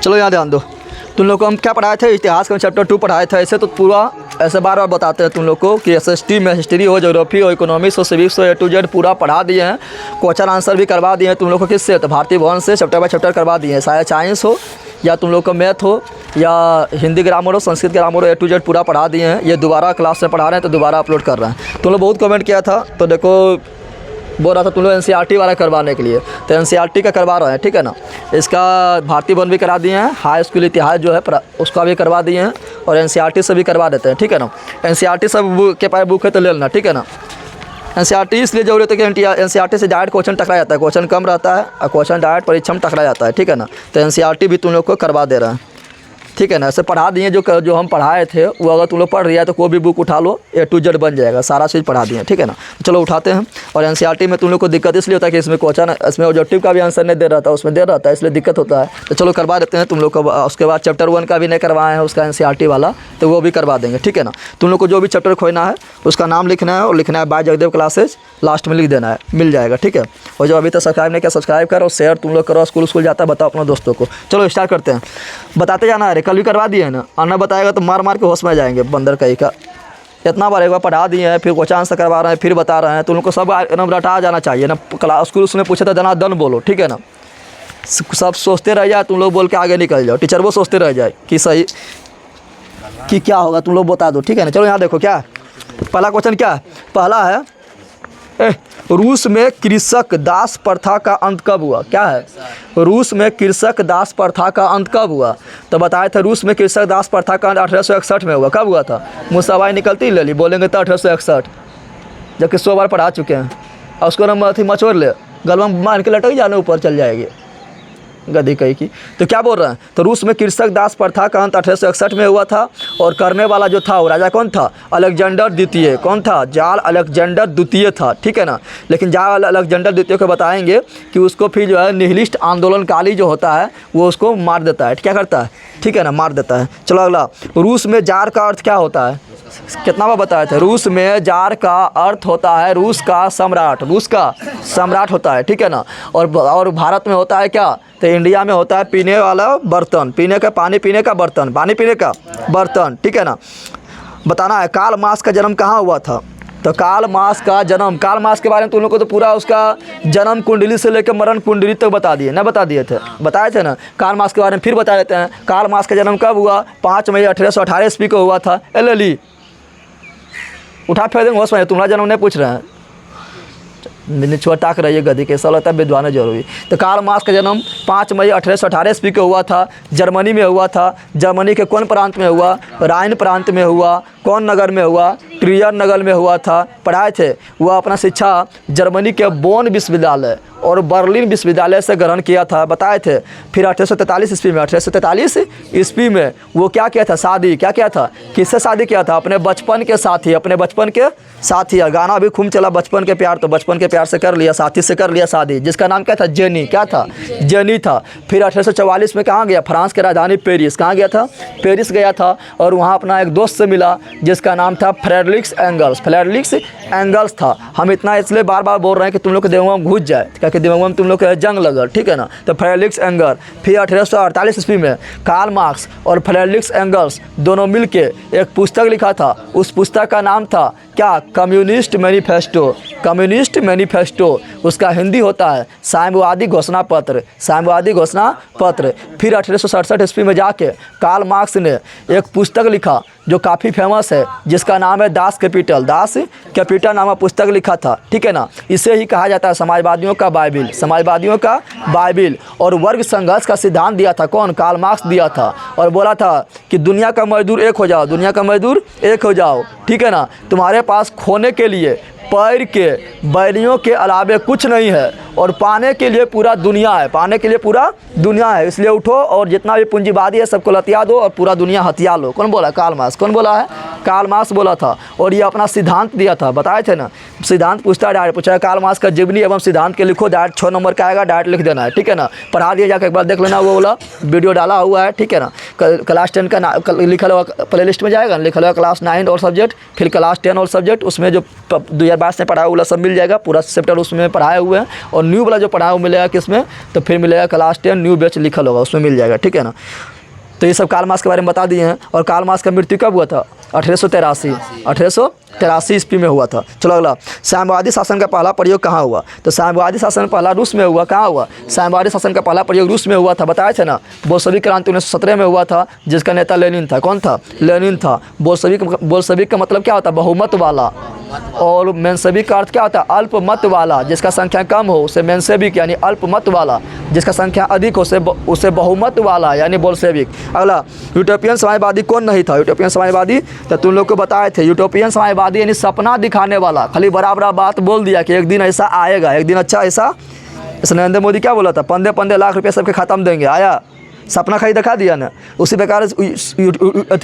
चलो यहाँ ध्यान दो। तुम लोग को हम क्या पढ़ाए थे, इतिहास का चैप्टर 2 पढ़ाए थे। ऐसे तो पूरा ऐसे बार बार बताते हैं तुम लोग को कि SST में हिस्ट्री हो, ज्योग्राफी हो, इकोनॉमिक्स हो, सिविक्स हो, A to Z पूरा पढ़ा दिए हैं। क्वेश्चन आंसर भी करवा दिए हैं तुम लोग को। किससे? तो भारतीय भवन से चैप्टर बाय चैप्टर करवा दिए हैं। चाहे साइंस हो या तुम लोग का मैथ हो या हिंदी ग्रामर हो, संस्कृत ग्रामर हो, A to Z पूरा पढ़ा दिए हैं। ये दोबारा क्लास में पढ़ा रहे हैं तो दोबारा अपलोड कर रहे हैं। तुम लोग बहुत कमेंट किया था तो देखो बोल रहा था तुम लोग NCERT वाला करवाने के लिए, तो NCERT का करवा रहे हैं, ठीक है ना। इसका भारतीय भवन भी करा दिए हैं, हाई स्कूल इतिहास जो है उसका भी करवा दिए हैं और NCERT से भी करवा देते हैं, ठीक है ना। NCERT सब के पास बुक है तो ले लेना, ठीक है ना। NCERT इसलिए जरूरत है कि NCERT से डायरेक्ट क्वेश्चन टकरा जाता है, क्वेश्चन कम रहता है और क्वेश्चन डायरेक्ट परीक्षा में टकरा जाता है, ठीक है ना। तो NCERT भी तुम लोग को करवा दे रहे हैं, ठीक है ना। ऐसे पढ़ा दिए जो हम पढ़ाए थे वो अगर तुम लोग पढ़ रही है तो कोई भी बुक उठा लो, A to Z बन जाएगा, सारा चीज़ पढ़ा दिए, ठीक है ना। चलो उठाते हैं। और NCERT में तुम लोग को दिक्कत इसलिए होता है कि इसमें क्वेश्चन, इसमें ऑब्जेक्टिव का भी आंसर नहीं दे रहा था, उसमें दे रहा था, इसलिए दिक्कत होता है। तो चलो करवा देते हैं तुम लोग को। उसके बाद चैप्टर 1 का भी नहीं करवाए हैं उसका NCERT वाला, तो वो भी करवा देंगे, ठीक है ना। तुम लोग को जो भी चैप्टर खोजना है उसका नाम लिखना है और लिखना है बाय जगदेव क्लासेज, लास्ट में लिख देना है, मिल जाएगा, ठीक है। और जो अभी तक सब्सक्राइब नहीं किया सब्सक्राइब करो, शेयर तुम लोग करो, स्कूल जाता है बताओ अपने दोस्तों को। चलो स्टार्ट करते हैं। बताते जाना है, कल भी करवा दिए है ना, अन्ना बताएगा तो मार मार के होश में जाएंगे बंदर कहीं का। इतना बार एक बार पढ़ा दिए हैं, फिर क्वेश्चन आंसर करवा रहे हैं, फिर बता रहे हैं। तुम लोग को सब एकदम रटा जाना चाहिए ना। क्लास स्कूल उसने पूछा था दनादन बोलो, ठीक है ना। सब सोचते रह जाए, तुम लोग बोल के आगे निकल जाओ, टीचर वो सोचते रह जाए कि सही कि क्या होगा, तुम लोग बता दो, ठीक है ना। चलो यहाँ देखो क्या पहला क्वेश्चन क्या है। पहला है रूस में कृषक दास प्रथा का अंत कब हुआ। क्या है? रूस में कृषक दास प्रथा का अंत कब हुआ। तो बताए थे रूस में कृषक दास प्रथा का अंत 1861 में हुआ। कब हुआ था? मुसावाई निकलती ले ली, बोलेंगे तो 1861, जबकि 100 बार पढ़ा चुके हैं। और उसको ना मचोर ले, गलवा मार के लटक जाने ऊपर चल जाएगी गधी कहीं की। तो क्या बोल रहे हैं? तो रूस में कृषक दास प्रथा का अंत 1861 में हुआ था। और करने वाला जो था वो राजा कौन था? अलेक्जेंडर द्वितीय। कौन था? जाल अलेक्जेंडर द्वितीय था, ठीक है ना। लेकिन जाल अलेक्जेंडर द्वितीय को बताएंगे कि उसको फिर जो है निहिलिस्ट आंदोलनकाली जो होता है वो उसको मार देता है। क्या करता है? ठीक है ना, मार देता है। चलो अगला, रूस में जार का अर्थ क्या होता है? कितना बार बताए थे? रूस में जार का अर्थ होता है रूस का सम्राट, रूस का सम्राट होता है, ठीक है ना। और भारत में होता है क्या? तो इंडिया में होता है पीने वाला बर्तन, पीने का पानी पीने का बर्तन, पानी पीने का बर्तन, ठीक है ना। बताना है कार्ल मार्क्स का जन्म कहाँ हुआ था। तो कार्ल मार्क्स का जन्म, कार्ल मार्क्स के बारे में तुम लोग को तो पूरा उसका जन्म कुंडली से लेकर मरण कुंडली तक बता दिए ना, बता दिए थे, बताए थे ना। कार्ल मार्क्स के बारे में फिर बता देते हैं। कार्ल मार्क्स का जन्म कब हुआ? 5 मई 1818 ईस्वी को हुआ था। ले उठा फेर देंगे, होश में तुम्हारा जन्म नहीं पूछ रहे हैं, निचुआ टाक रही है गधी के, ऐसा लगता है विद्वान जरूरी। तो कार्ल मार्क्स का जन्म 5 मई 1818 ईस्वी को हुआ था, जर्मनी में हुआ था। जर्मनी के कौन प्रांत में हुआ? राइन प्रांत में हुआ। कौन नगर में हुआ? ट्रियर नगर में हुआ था। पढ़ाए थे। वह अपना शिक्षा जर्मनी के बोन विश्वविद्यालय और बर्लिन विश्वविद्यालय से ग्रहण किया था, बताए थे। फिर 1843 ईस्वी में, 1843 ईस्वी में वो क्या किया था? शादी। क्या किया था? किससे शादी किया था? अपने बचपन के साथी, अपने बचपन के साथी। गाना भी खूब चला बचपन के प्यार, तो बचपन के प्यार से कर लिया, साथी से कर लिया शादी, जिसका नाम क्या था? जेनी। क्या था? जेनी था। फिर 1844 में कहाँ गया? फ्रांस की राजधानी पेरिस। कहाँ गया था? पेरिस गया था और वहाँ अपना एक दोस्त से मिला जिसका नाम था फ्रेडरिक्स एंगल्स। फ्रेडरिक्स एंगल्स था। हम इतना इसलिए बार बार बोल रहे हैं कि तुम लोग के दिमाग में घुस जाए, क्योंकि दिमाग में तुम लोग के जंग लगा, ठीक है ना। तो फ्रेडरिक्स एंगल। फिर 1848 ईस्वी में कार्ल मार्क्स और फ्रेडरिक्स एंगल्स दोनों मिलके एक पुस्तक लिखा था। उस पुस्तक का नाम था क्या? Communist manifesto. कम्युनिस्ट मैनिफेस्टो उसका हिंदी होता है साम्यवादी घोषणा पत्र। साम्यवादी घोषणा पत्र। फिर 1867 ईस्वी में जाके कार्ल मार्क्स ने एक पुस्तक लिखा जो काफ़ी फेमस है, जिसका नाम है दास कैपिटल। दास कैपिटल नामक पुस्तक लिखा था, ठीक है ना। इसे ही कहा जाता है समाजवादियों का बाइबिल, समाजवादियों का बाइबिल। और वर्ग संघर्ष का सिद्धांत दिया था कौन? कार्ल मार्क्स दिया था। और बोला था कि दुनिया का मजदूर एक हो जाओ, दुनिया का मजदूर एक हो जाओ, ठीक है ना। तुम्हारे पास खोने के लिए पैर के बैलियों के अलावे कुछ नहीं है और पाने के लिए पूरा दुनिया है, पाने के लिए पूरा दुनिया है। इसलिए उठो और जितना भी पूंजीवादी है सबको लतिया दो और पूरा दुनिया हथिया लो। कौन बोला? Karl Marx. कौन बोला है? कार्ल मार्क्स बोला था। और ये अपना सिद्धांत दिया था, बताए थे ना। सिद्धांत पूछता है डायरेक्ट, पूछा है कार्ल मार्क्स का जीवनी एवं सिद्धांत के लिखो, डायरेक्ट 6 नंबर का आएगा, डायरेक्ट लिख देना है, ठीक है ना। पढ़ा दिया जाकर एक बार देख लेना, वो बोला वीडियो डाला हुआ है, ठीक है ना। क्लास 10 का लिखा होगा प्ले लिस्ट में जाएगा, लिखा होगा क्लास 9 और सब्जेक्ट, फिर क्लास 10 और सब्जेक्ट, उसमें जो 2022 में पढ़ाया हुआ सब मिल जाएगा, पूरा चैप्टर उसमें पढ़ाए हुए हैं। और न्यू वाला जो पढ़ाया हुआ मिलेगा किसमें, तो फिर मिलेगा क्लास 10 न्यू बैच लिखा होगा, उसमें मिल जाएगा, ठीक है ना। तो ये सब कार्ल मार्क्स के बारे में बता दिए हैं। और कार्ल मार्क्स का मृत्यु कब हुआ था? 1883 ईस्वी में हुआ था। चलो अगला, साम्यवादी शासन का पहला प्रयोग कहाँ हुआ? तो साम्यवादी शासन पहला रूस में हुआ। कहाँ हुआ? साम्यवादी शासन का पहला प्रयोग रूस में हुआ था, बताए थे ना। बोल्शेविक क्रांति 1917 में हुआ था, जिसका नेता लेनिन था। कौन था? लेनिन था। बोल्शेविक का मतलब क्या होता है? बहुमत वाला। और मेंशेविक का अर्थ क्या होता है? अल्पमत वाला। जिसका संख्या कम हो उसे मेंशेविक यानी अल्पमत वाला, जिसका संख्या अधिक हो उसे बहुमत वाला यानी बोल्शेविक। अगला, यूटोपियन समाजवादी कौन नहीं था? यूटोपियन समाजवादी तो तुम लोग को बताए थे, यूटोपियन समाजवादी यानी सपना दिखाने वाला। खाली बराबर बात बोल दिया कि एक दिन ऐसा आएगा, एक दिन अच्छा ऐसा। जैसे नरेंद्र मोदी क्या बोला था? 15 लाख रुपये सबके खाता में देंगे, आया? सपना खाली दिखा दिया ना। उसी प्रकार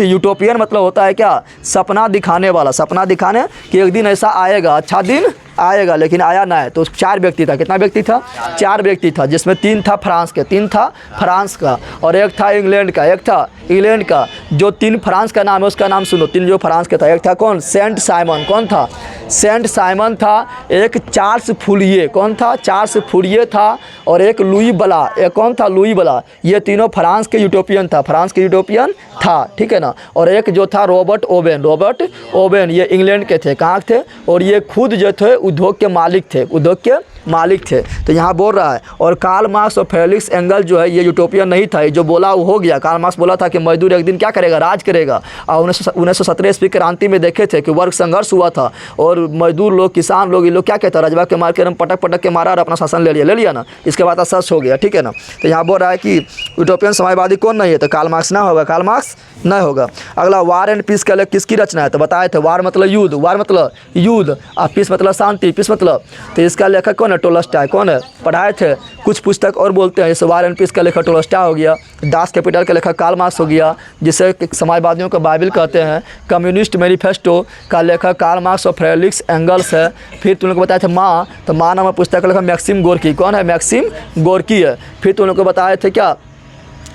यूटोपियन मतलब होता है क्या? सपना दिखाने वाला। सपना दिखाने कि एक दिन ऐसा आएगा, अच्छा दिन आएगा, लेकिन आया ना है। तो 4 व्यक्ति था। कितना व्यक्ति था? 4 व्यक्ति था, जिसमें 3 था फ्रांस के, 3 था फ्रांस का, और 1 था इंग्लैंड का, 1 था इंग्लैंड का। जो 3 फ्रांस का नाम है उसका नाम सुनो। 3 जो फ्रांस का था, 1 था कौन? Saint Simon. कौन था? सेंट साइमन था। 1 चार्ल्स फूरिये। कौन था? चार्ल्स फूरिये था। और 1 लुई बला। एक कौन था? लुई बला। ये तीनों फ्रांस के यूटोपियन था, फ्रांस के यूटोपियन था, ठीक है ना। और 1 जो था रॉबर्ट ओवेन। रॉबर्ट ओवेन ये इंग्लैंड के थे। कहाँ थे? और ये खुद जो थे उद्योग के मालिक थे, उद्योग के मालिक थे। तो यहाँ बोल रहा है। और कार्ल मार्क्स और फेलिक्स एंगल जो है ये यूटोपियन नहीं था। जो बोला वो हो गया। कार्ल मार्क्स बोला था कि मजदूर एक दिन क्या करेगा? राज करेगा। और 1917 ईस्वी क्रांति में देखे थे कि वर्ग संघर्ष हुआ था, और मजदूर लोग, किसान लोग, ये लोग क्या कहता है? राजवा के मार के पटक के मारा और अपना शासन ले लिया ना। इसके बाद सच हो गया, ठीक है ना। तो यहाँ बोल रहा है कि यूटोपियन समाजवादी कौन नहीं है? तो कार्ल मार्क्स ना होगा, कार्ल मार्क्स नहीं होगा। अगला, वार एंड पीस का किसकी रचना है? तो बताए थे वार मतलब युद्ध, वार मतलब युद्ध, और पीस मतलब शांति, पीस मतलब। तो इसका लेखक कौन है? टोल्स्टॉय। कौन है? पढ़ाए थे। कुछ पुस्तक और बोलते हैं, जैसे वार एंड पीस का लेखक टोल्स्टॉय हो गया, दास कैपिटल का लेखक कार्ल मार्क्स हो गया, जिसे समाजवादियों का बाइबिल कहते हैं। कम्युनिस्ट मैनिफेस्टो का लेखक कार्ल मार्क्स और फेलिक्स एंगल्स है। फिर तुम लोग को बताए थे माँ, तो माँ नाम पुस्तक का लेखक मैक्सिम गोर्की। कौन है? मैक्सिम गोर्की है। फिर तुम लोग को बताए थे क्या?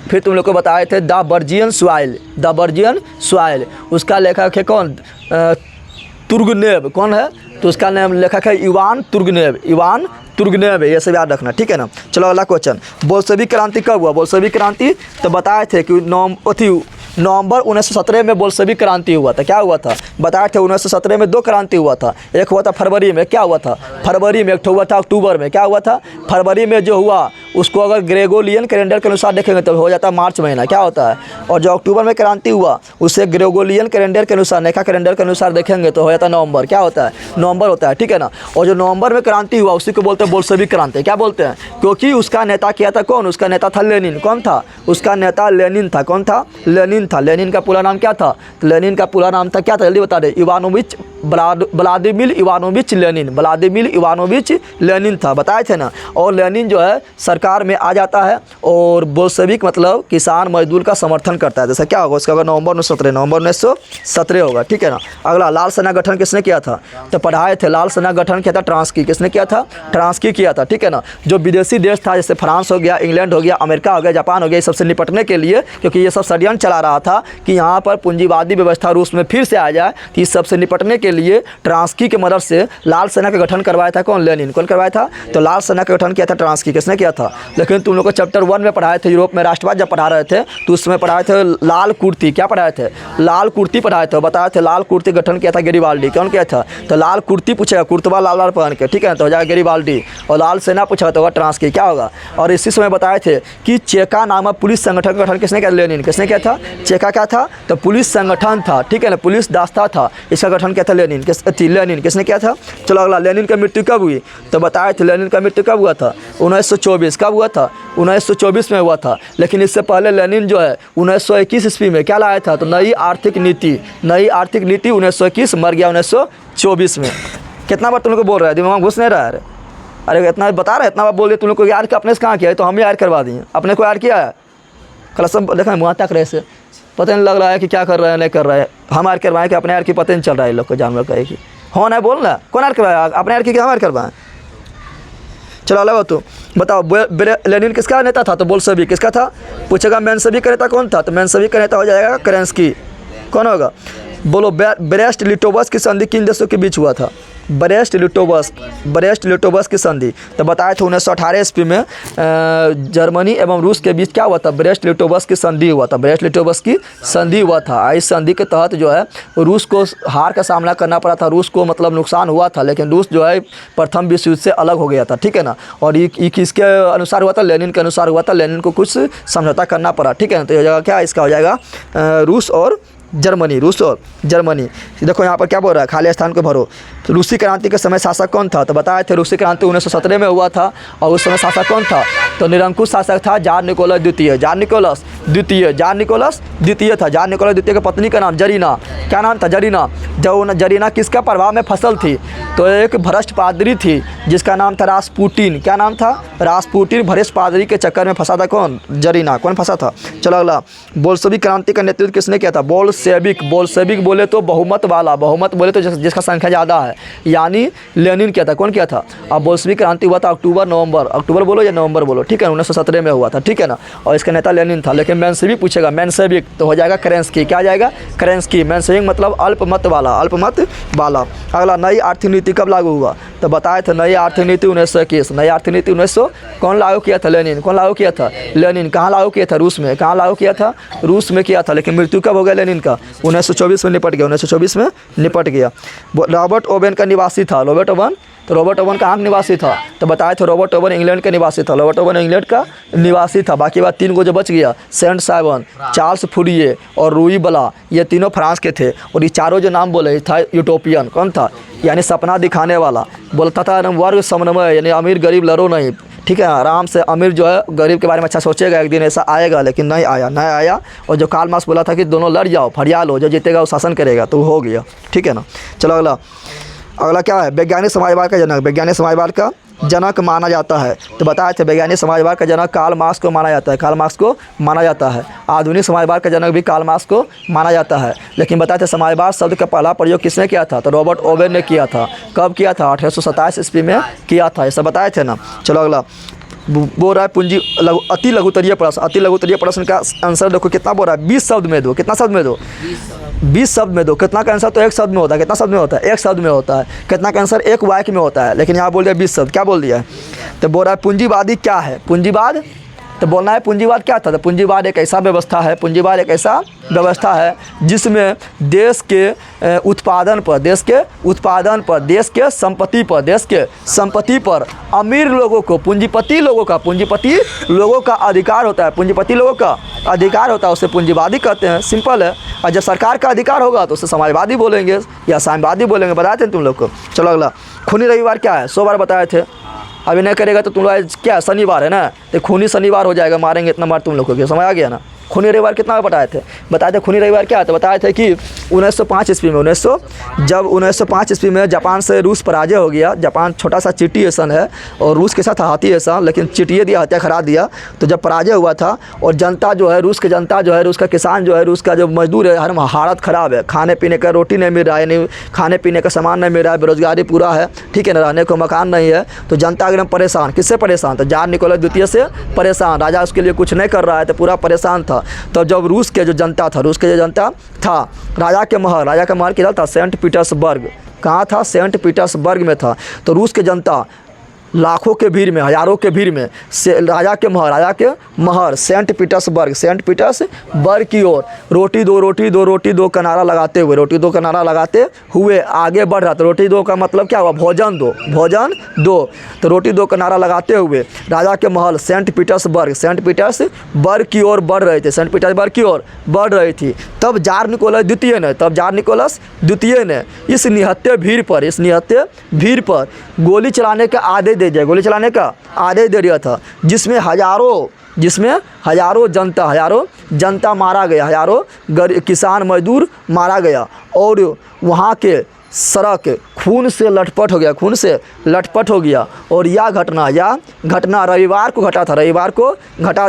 फिर तुम लोग को बताए थे द वर्जियन सॉइल। द वर्जियन सॉइल उसका लेखक है कौन? तुर्गनेव। कौन है? तो उसका नाम लेखक है इवान तुर्गनेव। इवान तुर्गनेव है, ये सब याद रखना, ठीक है ना। चलो अगला क्वेश्चन, बोल्शेविक क्रांति कब हुआ? बोल्शेविक क्रांति तो बताए थे कि नवंबर 1917 में बोल्शेविक क्रांति हुआ था। क्या हुआ था? बताए थे 1917 में 2 क्रांति हुआ था। एक हुआ था फरवरी में। क्या हुआ था? फरवरी में। एक हुआ था अक्टूबर में। क्या हुआ था? फरवरी में जो हुआ उसको अगर ग्रेगोरियन कैलेंडर के अनुसार देखेंगे तो हो जाता है मार्च महीना। क्या होता है? और जो अक्टूबर में क्रांति हुआ उसे ग्रेगोरियन कैलेंडर के अनुसार, नेका कैलेंडर के अनुसार देखेंगे तो हो जाता है नवंबर। क्या होता है? नवंबर होता है, ठीक है ना। और जो नवंबर में क्रांति हुआ उसी को बोलते हैं बोल्शेविक क्रांति। क्या बोलते हैं? क्योंकि उसका नेता किया था कौन? उसका नेता था लेनिन। कौन था? उसका नेता लेनिन था। कौन था? लेनिन था। लेनिन का पूरा नाम क्या था? तो लेनिन का पूरा नाम था क्या था? जल्दी बता दे। Ivanovich Vladimir Ivanovich Lenin. Vladimir Ivanovich Lenin था, बताए थे ना। और लेनिन जो है सरकार में आ जाता है, और बोल्शेविक मतलब किसान मजदूर का समर्थन करता है। जैसा क्या होगा उसका? नवंबर 1917 होगा, ठीक है ना। अगला, लाल सेना गठन किसने किया था? तो पढ़ाए थे। लाल सेना गठन किया था ट्रांस्की। किसने किया था? ट्रांस्की किया था, ठीक है ना। जो विदेशी देश था जैसे फ्रांस हो गया, इंग्लैंड हो गया, अमेरिका हो गया, जापान हो गया, सबसे निपटने के लिए, क्योंकि ये सब षड्यंत्र चला रहा था कि यहाँ पर पूंजीवादी व्यवस्था रूस में फिर से आ जाए, तो इस सबसे निपटने के लिए ट्रांस्की की मदद से लाल सेना का गठन करवाया था। कौन? लेनिन। कौन करवाया था? तो लाल सेना का गठन किया था ट्रांस्की। किसने किया था? लेकिन तुम लोग को चैप्टर 1 में पढ़ाए थे, यूरोप में राष्ट्रवाद जब पढ़ा रहे थे तो उसमें पढ़ाए थे लाल कुर्ती। क्या पढ़ाए थे? लाल कुर्ती पढ़ाए थे। बताए थे लाल कुर्ती गठन किया था गेरिबाल्डी। कौन किया था? तो लाल कुर्ती पूछेगा, कुर्तवा लाल लाल पहन के, ठीक है, तो हो जाएगा गेरिबाल्डी। और लाल सेना पूछा तो होगा ट्रांस्की। क्या होगा? और इसी समय बताए थे कि चेका नामक पुलिस संगठन का गठन किसने किया? लेनिन। किसने किया था? चेका क्या था? तो पुलिस संगठन था, ठीक है ना, पुलिस दास्ता था, इसका गठन किया था लेनिन। लेनिन किसने किया था? चलो अगला, लेनिन का मृत्यु कब हुई? तो बताए थे लेनिन का मृत्यु कब हुआ था? 1924। कब हुआ था? 1924 में हुआ था। लेकिन इससे पहले लेनिन जो है 1921 ईस्वी में क्या लाया था? तो नई आर्थिक नीति। नई आर्थिक नीति 1921, मर गया 1924 में। कितना बार तुम लोग को बोल रहा है? दिमाग में घुस नहीं रहा है? अरे इतना बता रहा है, इतना बार बोल दिया तुम लोग को। यार अपने से कहाँ किया है? तो हम ही यार करवा दिए। अपने को यार किया है? कल सब देखा मुँह तक रहे से पता नहीं लग रहा है कि क्या कर रहा है नहीं कर रहा है। हम यार करवाएं कि अपने यार की पता नहीं चल रहा है। लोग को जानवर का एक ही हो ना, बोल ना, कौन यार करवाया? अपने यार की हम यार करवाएं? चलो अलग हो तो बताओ, लेनिन किसका नेता था? तो बोल्शेविक। किसका था? पूछेगा मेंशेविक का नेता कौन था? तो मेंशेविक का नेता हो जाएगा केरेंस्की। कौन होगा? बोलो, ब्रेस्ट लिटोवस्क की संधि किन देशों के बीच हुआ था? ब्रेस्ट लिटोवस्क की संधि तो बताए थे 1918 ईस्वी में जर्मनी एवं रूस के बीच क्या हुआ था? ब्रेस्ट लिटोवस्क की संधि हुआ था। ब्रेस्ट लिटोवस्क की संधि हुआ था। इस संधि के तहत जो है रूस को हार का सामना करना पड़ा था। रूस को मतलब नुकसान हुआ था, लेकिन रूस जो है प्रथम विश्व युद्ध से अलग हो गया था, ठीक है ना। और ये किसके अनुसार हुआ था? लेनिन के अनुसार हुआ था। लेनिन को कुछ समझौता करना पड़ा, ठीक है ना। तो ये जगह क्या इसका हो जाएगा? रूस और जर्मनी। रूस और जर्मनी। देखो यहाँ पर क्या बोल रहा है? खाली स्थान को भरो। तो रूसी क्रांति के समय शासक कौन था? तो बताए थे रूसी क्रांति 1917 में हुआ था। और उस समय शासक कौन था? तो निरंकुश शासक था जार निकोलस द्वितीय। जार निकोलस द्वितीय था। जार निकोलस द्वितीय की पत्नी का नाम जरीना। क्या नाम था? जरीना। जो जरीना किसका प्रभाव में फसल थी? तो एक भ्रष्ट पादरी थी जिसका नाम था रासपुटिन। क्या नाम था? रासपुटिन। भ्रष्ट पादरी के चक्कर में फंसा था कौन? जरीना। कौन फंसा था? चलो अगला, बोल्शेविक क्रांति का नेतृत्व किसने किया था? बोल्शेविक बोले तो बहुमत वाला, बहुमत बोले तो जिसका संख्या ज़्यादा है, यानी लेनिन किया था। कौन किया था? अब बोल्शेविक क्रांति हुआ था अक्टूबर बोलो या नवंबर बोलो, ठीक है, 1917 में हुआ था, ठीक है ना। और इसका नेता लेनिन था। लेकिन मेंशेविक पूछेगा, मेंशेविक तो हो जाएगा केरेंस्की। क्या जाएगा? केरेंस्की। मेंशेविक मतलब अल्पमत वाला। अगला, नई आर्थिक नीति कब लागू हुआ? तो बताए थे नई आर्थिक नीति 1921। नई आर्थिक नीति 1900 कौन लागू किया था? लेनिन। कौन लागू किया था? लेनिन। कहाँ लागू किया था? रूस में। कहाँ लागू किया था? रूस में किया था। लेकिन मृत्यु कब हो गया लेनिन का? 1924 में निपट गया। 1924 में निपट गया। रॉबर्ट ओवेन का निवासी था। रॉबर्ट ओवन कहाँ का निवासी था? तो बताए थे रॉबर्ट ओवन इंग्लैंड का निवासी था। रॉबर्ट ओवन इंग्लैंड का निवासी था। बाकी बात 3 गो जो बच गया, सेंट साइमन, चार्ल्स फूरिये और रूई बला, ये तीनों फ्रांस के थे। और ये चारों जो नाम बोले था यूटोपियन। कौन था? यानी सपना दिखाने वाला। बोलता था वर्ग समन्वय, यानी अमीर गरीब लड़ो नहीं, ठीक है। आराम से अमीर जो है गरीब के बारे में अच्छा सोचेगा, एक दिन ऐसा आएगा, लेकिन नहीं आया। और जो कार्ल मार्क्स बोला था कि दोनों लड़ जाओ, फरियाल हो, जो जीतेगा वो शासन करेगा, तो हो गया, ठीक है ना। चलो अगला क्या है? वैज्ञानिक समाजवाद का जनक। वैज्ञानिक समाजवाद का जनक माना जाता है। तो बताया था वैज्ञानिक समाजवाद का जनक कार्ल मार्क्स को माना जाता है। कार्ल मार्क्स को माना जाता है। आधुनिक समाजवाद का जनक भी कार्ल मार्क्स को माना जाता है। लेकिन बताया था समाजवाद शब्द का पहला प्रयोग किसने किया था? तो रॉबर्ट ओवेन ने किया था। कब किया था? 1827 ईस्वी में किया था। ऐसा बताए थे ना। चलो अगला, बोल रहा है पूंजी अति लघुतरीय प्रश्न। अति लघुतरीय प्रश्न का आंसर देखो कितना बोल रहा है? 20 शब्द में दो। कितना शब्द में दो? 20 शब्द में दो। कितना का आंसर? तो 1 शब्द में होता है। कितना शब्द में होता है? 1 शब्द में होता है। कितना का आंसर? 1 वाक्य में होता है। लेकिन यहाँ बोल दिया 20 शब्द। क्या बोल दिया है? तो बोल रहा है पूंजीवादी क्या है? पूंजीवाद तो बोलना है पूंजीवाद क्या था? तो पूंजीवाद एक ऐसा व्यवस्था है, पूंजीवाद एक ऐसा व्यवस्था है जिसमें देश के उत्पादन पर, देश के संपत्ति पर अमीर लोगों को, पूंजीपति लोगों का अधिकार होता है। पूंजीपति लोगों का अधिकार होता है, उसे पूंजीवादी कहते हैं। सिंपल है। और जब सरकार का अधिकार होगा तो उसे समाजवादी बोलेंगे या साम्यवादी बोलेंगे। बताए थे तुम लोग को। चलो अगला, खूनी रविवार क्या है? 100 बार बताए थे। अभी नहीं करेगा तो तुम लोग क्या शनिवार है ना, तो खूनी शनिवार हो जाएगा। मारेंगे इतना बार तुम लोग को, समझ आ गया ना। खूनी रविवार कितना बताए थे? खूनी रविवार क्या है? तो बताए थे कि 1905 ईस्वी में 1905 ईस्वी में जापान से रूस पराजय हो गया। जापान छोटा सा चिटी एसन है और रूस के साथ हाथी ऐसा, लेकिन चिटिए दिया, हत्या करा दिया। तो जब पराजय हुआ था और जनता जो है, रूस की जनता जो है, रूस का किसान जो है, रूस का जो मजदूर है, हर हालत ख़राब है। खाने पीने का रोटी नहीं मिल रहा है, यानी खाने पीने का सामान नहीं मिल रहा है, बेरोजगारी पूरा है, ठीक है ना, रहने को मकान नहीं है। तो जनता एकदम परेशान। किससे परेशान? तो जार निकोलस द्वितीय से परेशान। राजा उसके लिए कुछ नहीं कर रहा है, तो पूरा परेशान था। तो जब रूस के जो जनता था, राजा के महल किधर था? Saint Petersburg. कहाँ था? सेंट पीटर्सबर्ग में था। तो रूस के जनता लाखों के भीड़ में, हजारों के भीड़ में राजा के महल सेंट पीटर्सबर्ग की ओर रोटी दो का नारा लगाते हुए आगे बढ़ रहा था। रोटी दो का मतलब क्या हुआ? भोजन दो। तो रोटी दो का नारा लगाते हुए राजा के महल सेंट पीटर्सबर्ग की ओर बढ़ रही थी। तब जार निकोलस द्वितीय ने इस निहत्थे भीड़ पर गोली चलाने का आदेश दे दिया था, जिसमें हजारों जनता मारा गया, हजारों किसान मजदूर मारा गया और वहाँ के सड़क खून से लटपट हो गया। और यह घटना रविवार को घटा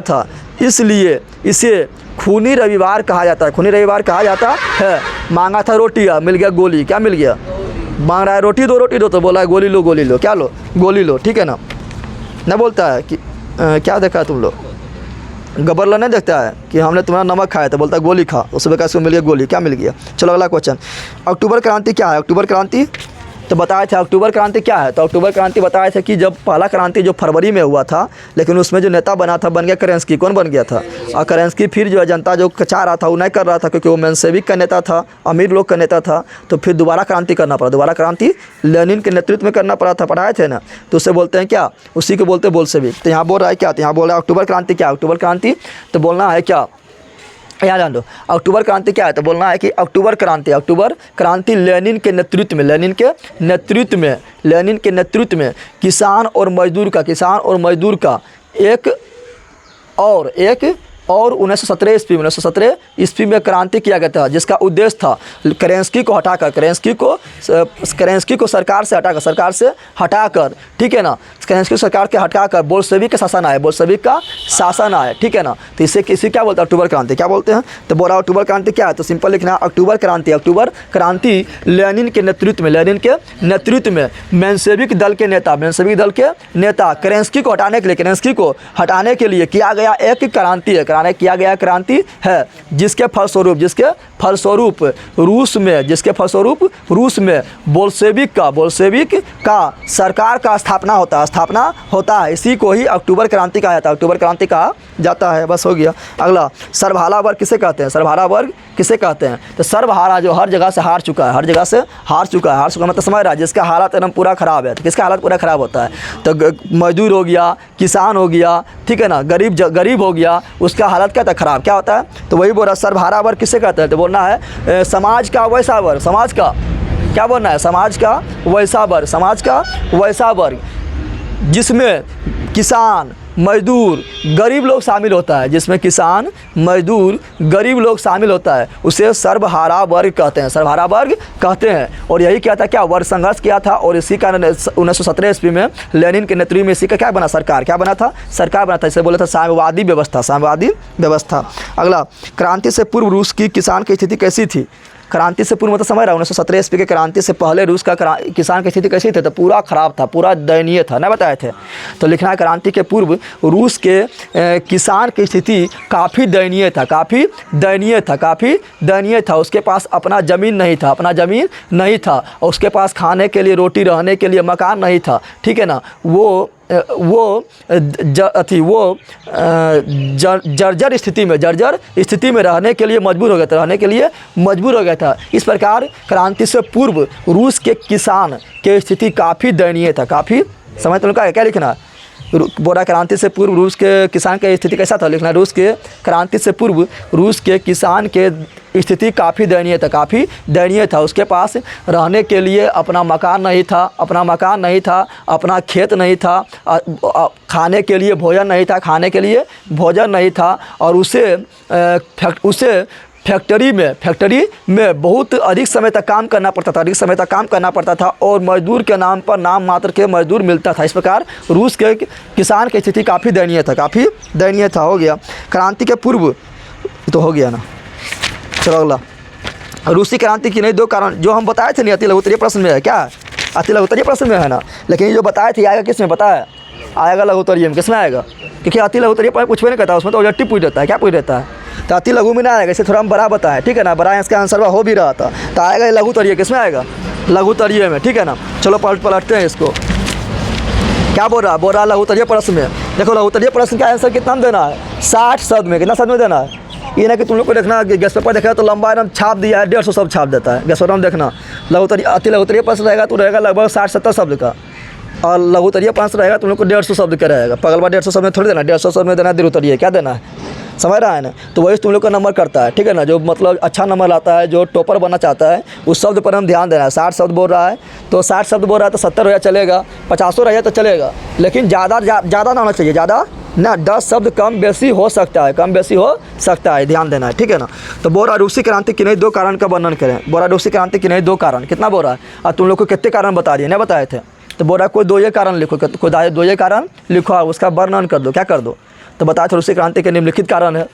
था। इसलिए इसे खूनी रविवार कहा जाता है। मांगा था रोटी, मिल गया गोली। क्या मिल गया? मांग रहा है रोटी दो तो बोला है गोली लो। क्या लो? गोली लो, ठीक है ना। न बोलता है कि क्या देखा है तुम लोग, गबरला नहीं देखता है कि हमने तुम्हारा नमक खाया, तो बोलता है गोली खा, उस वक्त कैसे मिल गया गोली, क्या मिल गया। चलो अगला क्वेश्चन, अक्टूबर क्रांति क्या है। अक्टूबर क्रांति तो बताया था अक्टूबर क्रांति क्या है, तो अक्टूबर क्रांति बताया था कि जब पहला क्रांति जो फरवरी में हुआ था, लेकिन उसमें जो नेता बना था बन गया करेंस्की। कौन बन गया था? और करेंस्की फिर जो है जनता जो चाह रहा था वो नहीं कर रहा था, क्योंकि वो मेंशेविक का नेता था, अमीर लोग का नेता था, तो फिर दोबारा क्रांति करना पड़ा। दोबारा क्रांति लेनिन के नेतृत्व में करना पड़ा था, पढ़ाए थे ना, तो उससे बोलते हैं क्या, उसी को बोलते हैं बोल्शेविक। तो यहाँ बोल रहा है क्या, तो यहाँ बोल रहा है अक्टूबर क्रांति क्या। अक्टूबर क्रांति तो बोलना है क्या, यहाँ जान दो, अक्टूबर क्रांति क्या है, तो बोलना है कि अक्टूबर क्रांति लेनिन के नेतृत्व में, लेनिन के नेतृत्व में किसान और मजदूर का एक और 1917 ईस्वी में क्रांति किया गया था, जिसका उद्देश्य था करेंस्की को हटाकर, करेंस्की को सरकार से हटाकर, ठीक है ना, करेंस्की सरकार के हटाकर बोल्शेविक का शासन आए, ठीक है ना। तो इसे क्या बोलते हैं, अक्टूबर क्रांति क्या बोलते हैं। तो बोला अक्टूबर क्रांति क्या है, तो सिंपल लिखना है अक्टूबर क्रांति लेनिन के नेतृत्व में मेंशेविक दल के नेता करेंस्की को हटाने के लिए किया गया एक क्रांति है, जिसके फलस्वरूप रूस में बोल्शेविक का सरकार का स्थापना होता है। इसी को ही अक्टूबर क्रांति कहा जाता है। बस हो गया। अगला, सर्वहारा वर्ग किसे कहते हैं। तो सर्वहारा जो हर जगह से हार चुका है, मतलब समझ रहा है, जिसका हालत एकदम पूरा खराब है। तो किसका हालत पूरा खराब होता है, तो मजदूर हो गया, किसान हो गया, ठीक है ना, गरीब हो गया, उसका हालत क्या था, खराब। क्या होता है, तो वही बोल रहा है सर्वहारा वर्ग किसे कहते हैं। तो बोलना है समाज का वैसा वर्ग जिसमें किसान मजदूर गरीब लोग शामिल होता है, उसे सर्वहारा वर्ग कहते हैं। और यही क्या था, क्या वर्ग संघर्ष किया था, और इसी कारण 1917 ईस्वी में लेनिन के नेतृत्व में इसी का क्या बना था, इसे बोला था साम्यवादी व्यवस्था। अगला, क्रांति से पूर्व रूस की किसान की स्थिति कैसी थी। क्रांति से पूर्व मतलब समझ रहा हूँ 1917 ईस्वी के क्रांति से पहले रूस का किसान की स्थिति कैसी थी, तो पूरा खराब था, पूरा दयनीय था, ना बताए थे। तो लिखना है क्रांति के पूर्व रूस के किसान की स्थिति काफ़ी दयनीय था। उसके पास अपना ज़मीन नहीं था, और उसके पास खाने के लिए, रोटी, रहने के लिए मकान नहीं था, ठीक है ना। वो जर्जर स्थिति में रहने के लिए मजबूर हो गया था। इस प्रकार क्रांति से पूर्व रूस के किसान की स्थिति काफ़ी दयनीय था। काफ़ी समझ तो क्या लिखना, बोरा क्रांति से पूर्व रूस के किसान की स्थिति कैसा था, लिखना रूस के क्रांति से पूर्व रूस के किसान के स्थिति काफ़ी दयनीय था। उसके पास रहने के लिए अपना मकान नहीं था, अपना खेत नहीं था, खाने के लिए भोजन नहीं था, और उसे फैक्ट्री में बहुत अधिक समय तक काम करना पड़ता था, और मजदूर के नाम पर नाम मात्र के मजदूर मिलता था। इस प्रकार रूस के किसान की स्थिति काफ़ी दयनीय था। हो गया क्रांति के पूर्व, तो हो गया ना। चलो अगला, रूसी क्रांति की नहीं दो कारण जो हम बताए थे नहीं, अति लघुत्तरीय प्रश्न में है। क्या अति लघुत्तरीय प्रश्न में है ना, लेकिन ये जो बताए थे आएगा किस में, पता है, आएगा लघुत्तरीय में। किस में आएगा, क्योंकि अति लघुत्तरीय कुछ भी नहीं कहता, उसमें तो ऑब्जेक्टिव पूछ देता है। क्या पूछ देता है, तो अति लघु में ना आएगा, इसे थोड़ा हम बड़ा बताएं, ठीक है ना, बड़ा इसका आंसर हो भी रहा था, तो आएगा लघुत्तरीय। किस में आएगा, लघुत्तरीय में, ठीक है ना। चलो पलटते हैं इसको। क्या बोल रहा लघुत्तरीय प्रश्न में। देखो लघुत्तरीय प्रश्न का आंसर कितना देना है, 60 शब्द में। कितना शब्द में देना है, ये ना कि तुम लोग को देखना गैस पेपर देखा तो लंबा एकदम छाप दिया है, 150 शब्द छाप देता है। गैस पेपर में देखना अति लघुत्तरीय प्रश्न रहेगा तो रहेगा लगभग 60-70 शब्द का, और लघुत्तरीय प्रश्न रहेगा तुम लोग को 150 शब्द का रहेगा। पगलवा 150 शब्द में थोड़ी देना, 150 शब्द में देना दीर्घोत्तरीय। क्या देना है, समझ रहा है ना। तो वही तुम लोग का नंबर करता है, ठीक है ना। जो मतलब अच्छा नंबर लाता है, जो टॉपर बनना चाहता है, उस शब्द पर हम ध्यान देना है। 60 शब्द बोल रहा है तो 60 शब्द बोल रहा है तो 70 हो जाए चलेगा, 50 हो जाए तो चलेगा, लेकिन ज़्यादा ना होना चाहिए, ज़्यादा ना, 10 शब्द कम बेसी हो सकता है, ध्यान देना है, ठीक है ना। तो बोल रहा रूसी क्रांति की नहीं दो कारण का वर्णन करें। बोल रहा रूसी क्रांति की नहीं दो कारण, कितना बोल रहा है, और तुम लोग को कितने कारण बता दिए, नहीं बताए थे। तो बोल रहा कोई 2 कारण लिखो, कोई 2 कारण लिखो, उसका वर्णन कर दो। क्या कर दो, तो बताए थे रूसी क्रांति के निम्नलिखित कारण है।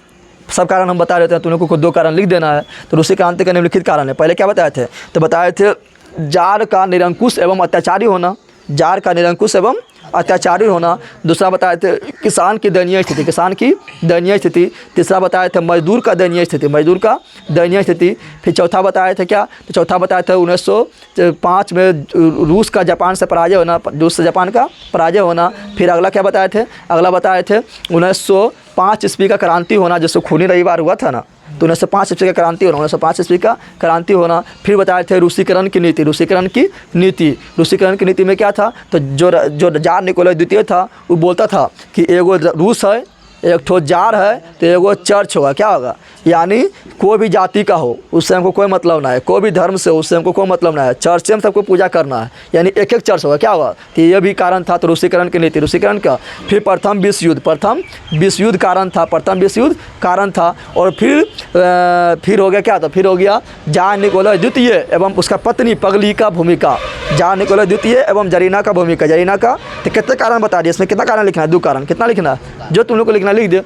सब कारण हम बता देते हैं, तुम लोगों को 2 कारण लिख देना है। तो रूसी क्रांति के निम्नलिखित कारण है। पहले क्या बताए थे, तो बताए थे जार का निरंकुश एवं अत्याचारी होना, जार का निरंकुश एवं अत्याचारी होना। दूसरा बताए थे किसान की दयनीय स्थिति, किसान की दयनीय स्थिति। तीसरा बताए थे मजदूर का दयनीय स्थिति, मजदूर का दयनीय स्थिति। फिर चौथा बताए थे क्या, तो चौथा बताए थे 1905 में रूस का जापान से पराजय होना, रूस से जापान का पराजय होना। फिर अगला क्या बताए थे, अगला बताए थे 1905 ईस्वी का क्रांति होना, जिससे खूनी रविवार हुआ था ना, तो 1905 ईस्वी का क्रांति होना, 1905 ईस्वी का क्रांति होना। फिर बताए थे रूसीकरण की नीति, रूसीकरण की नीति। रूसीकरण की नीति में क्या था, तो जो जार निकोलाई द्वितीय था वो बोलता था कि एगो रूस है, एक ठो जार है, तो एगो चर्च होगा। क्या होगा, यानी कोई भी जाति का हो उससे हमको कोई मतलब ना है, कोई भी धर्म से उससे हमको कोई मतलब ना है, चर्च से हम सबको पूजा करना है, यानी एक एक चर्च होगा। क्या होगा, तो ये भी कारण था, तो रूसीकरण की नीति, रूसीकरण का। फिर प्रथम विश्व युद्ध, प्रथम विश्व युद्ध कारण था, प्रथम विश्व युद्ध कारण था। और फिर हो गया क्या, तो फिर हो गया जार निकोलाई द्वितीय एवं उसका पत्नी पगली का भूमिका, जार निकोलाई द्वितीय एवं जरीना का भूमिका, जरीना का। तो कितने कारण बता दिए, इसमें कितना कारण लिखना है, 2 कारण। कितना लिखना है, जो तुम लोग को लिखना लिख दे,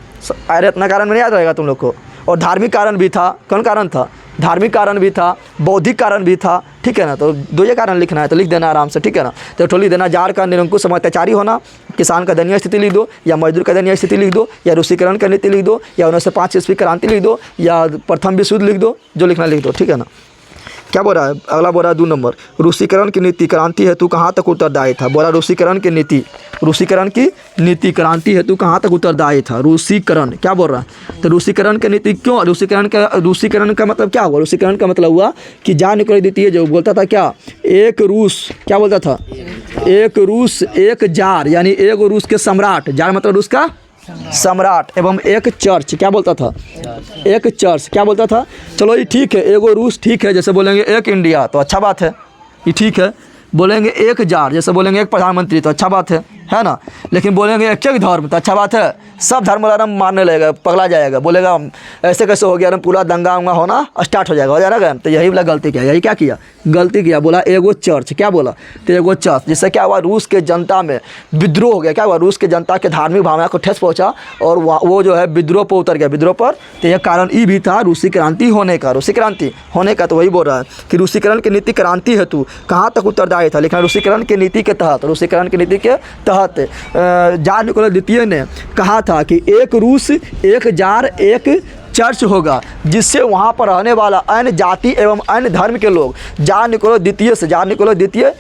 अरे इतना कारण में याद रहेगा तुम लोग को। और धार्मिक कारण भी था, कौन कारण था, धार्मिक कारण भी था, बौद्धिक कारण भी था, ठीक है ना। तो 2 कारण लिखना है, तो लिख देना आराम से, ठीक है ना। तो तो लिख देना, जार का निरंकुश अत्याचारी होना, किसान का दयनीय स्थिति लिख दो, या मजदूर का दयनीय स्थिति लिख दो, या रूसीकरण का नीति लिख दो, या 1905 ईस्वी क्रांति लिख दो, या प्रथम विश्व युद्ध लिख दो, जो लिखना लिख दो, ठीक है ना। क्या बोल रहा है, अगला बोल रहा है 2 नंबर, रूसीकरण की नीति क्रांति हेतु कहाँ तक उत्तरदायी था। बोला रूसीकरण की नीति, रूसीकरण की नीति क्रांति हेतु कहाँ तक उत्तरदायी था। रूसीकरण क्या बोल रहा है, तो रूसीकरण की नीति क्यों, रूसीकरण का मतलब क्या हुआ, रूसीकरण का मतलब हुआ कि जार निकोलाई द्वितीय जो बोलता था क्या, एक रूस, क्या बोलता था, एक रूस एक जार, यानी एक रूस के सम्राट, जार मतलब रूस का सम्राट, एवं एक चर्च, क्या बोलता था, एक चर्च, क्या बोलता था। चलो ये ठीक है, एगो रूस ठीक है, जैसे बोलेंगे एक इंडिया तो अच्छा बात है, ये ठीक है। बोलेंगे एक जार, जैसे बोलेंगे एक प्रधानमंत्री तो अच्छा बात है ना। लेकिन बोलेंगे एक धर्म तो अच्छा बात है, सब धर्म वाला मारने लगेगा, पगला जाएगा, बोलेगा ऐसे कैसे हो गया, पूरा दंगा उंगा होना स्टार्ट हो जाएगा। तो यही वाला गलती किया, यही क्या किया, गलती किया। बोला एगो चर्च, क्या बोला, तो एगो चर्च, जिससे क्या हुआ, रूस के जनता में विद्रोह हो गया। क्या हुआ, रूस के जनता के धार्मिक भावना को ठेस पहुंचा और वो जो है विद्रोह पर उतर गया, विद्रोह पर। तो यह कारण ये भी था रूसी क्रांति होने का, रूसी क्रांति होने का। तो वही बोल रहा है कि रूसीकरण की नीति क्रांति हेतु कहाँ तक उत्तरदायी था, लेकिन रूसीकरण की नीति के तहत, रूसीकरण की नीति के तहत जार निकोलाई द्वितीय ने कहा था कि एक रूस एक जार एक चर्च होगा, जिससे वहाँ पर रहने वाला अन्य जाति एवं अन्य धर्म के लोग जार निकोलाई द्वितीय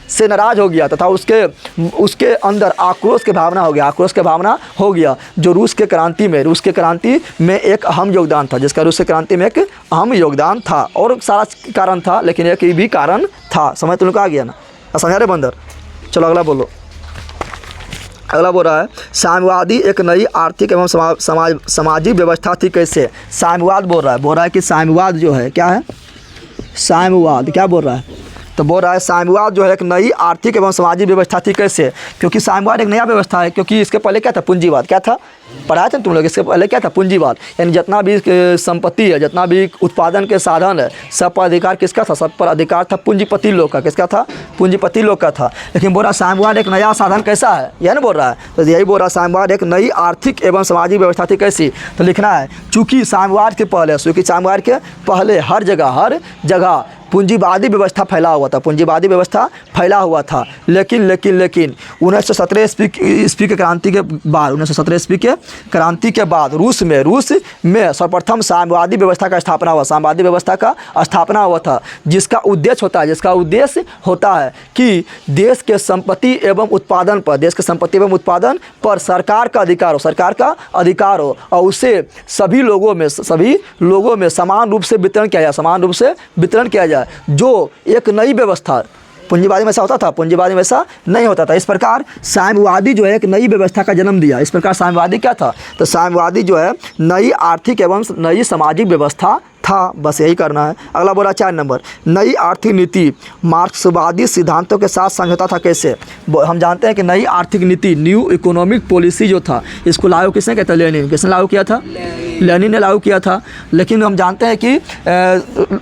से नाराज हो गया तथा उसके अंदर आक्रोश की भावना हो गया, आक्रोश की भावना हो गया, जो रूस के क्रांति में एक अहम योगदान था, जिसका रूस की क्रांति में एक अहम योगदान था। और सारा कारण था, लेकिन एक भी कारण था। समझ तुम लोग आ गया ना, समझा रहे बंदर। चलो अगला बोलो, अगला बोल रहा है साम्यवादी एक नई आर्थिक एवं सामाजिक व्यवस्था थी कैसे। साम्यवाद बोल रहा है कि साम्यवाद जो है क्या है, साम्यवाद क्या बोल रहा है, तो बोल रहा है साम्यवाद जो है एक नई आर्थिक एवं सामाजिक व्यवस्था थी कैसे। क्योंकि साम्यवाद एक नया व्यवस्था है, क्योंकि इसके पहले क्या था, पूंजीवाद। क्या था, पढ़ाए थे तुम लोग, इसके पहले क्या था, पूंजीवाद। यानी जितना भी संपत्ति है, जितना भी उत्पादन के साधन है, सब पर अधिकार किसका था, सब पर अधिकार था पूंजीपति लोग का। किसका था, पूंजीपति लोग का था। लेकिन बोल रहा साम्यवाद एक नया साधन कैसा है, यह ना बोल रहा है। तो यही बोल रहा साम्यवाद एक नई आर्थिक एवं सामाजिक व्यवस्था थी कैसी। तो लिखना है चूँकि साम्यवाद के पहले हर जगह पूंजीवादी व्यवस्था फैला हुआ था, पूंजीवादी व्यवस्था फैला हुआ था। लेकिन 1917 ईस्वी के क्रांति के बाद, 1917 ईस्वी के क्रांति के बाद रूस में सर्वप्रथम साम्यवादी व्यवस्था का स्थापना हुआ, साम्यवादी व्यवस्था का स्थापना हुआ था, जिसका उद्देश्य होता है कि देश के संपत्ति एवं उत्पादन पर सरकार का अधिकार हो और उसे सभी लोगों में समान रूप से वितरण किया जाए, जो एक नई व्यवस्था। पूंजीवादी में ऐसा होता था, पूंजीवादी में ऐसा नहीं होता था। इस प्रकार साम्यवादी जो है एक नई व्यवस्था का जन्म दिया। इस प्रकार साम्यवादी क्या था, तो साम्यवादी जो है नई आर्थिक एवं नई सामाजिक व्यवस्था था। बस यही करना है। अगला बोला 4 नंबर, नई आर्थिक नीति मार्क्सवादी सिद्धांतों के साथ समझौता था कैसे। हम जानते हैं कि नई आर्थिक नीति, न्यू इकोनॉमिक पॉलिसी जो था, इसको लागू किसने किया था, लेनिन। किसने लागू किया था, लेनिन ने लागू किया था। लेकिन हम जानते हैं कि